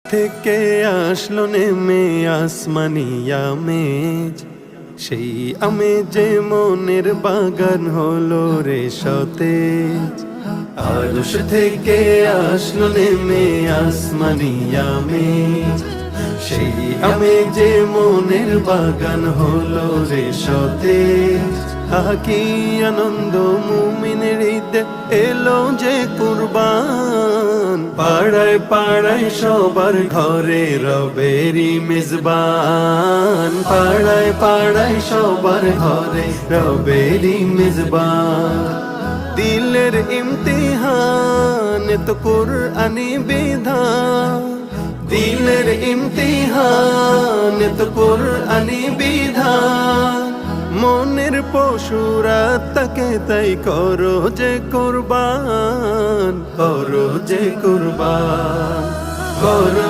থেকে আসলো নেমে আসমানি আমেজ, সেই আমেজে মনের বাগান হলো রে সতেজ। আরশ থেকে আসলো নেমে আসমানি আমেজ, সেই আমেজে মনের বাগান হলো রে সতেজ। কি আনন্দ মুমিনের ঈদে এলো যে কুরবান, পাড়ায় পাড়ায় সবার ঘরে রবেরি মেজবান, পাড়ায় পাড়ায় সবার ঘরে রবেরি মেজবান। দিলের ইমতিহান তো কুরআনি বিধান, দিলের ইমতিহান তো কুরআনি বিধান। মনের পশুরা তাকে তাই করো যে কুরবান, করো যে কুরবান, করো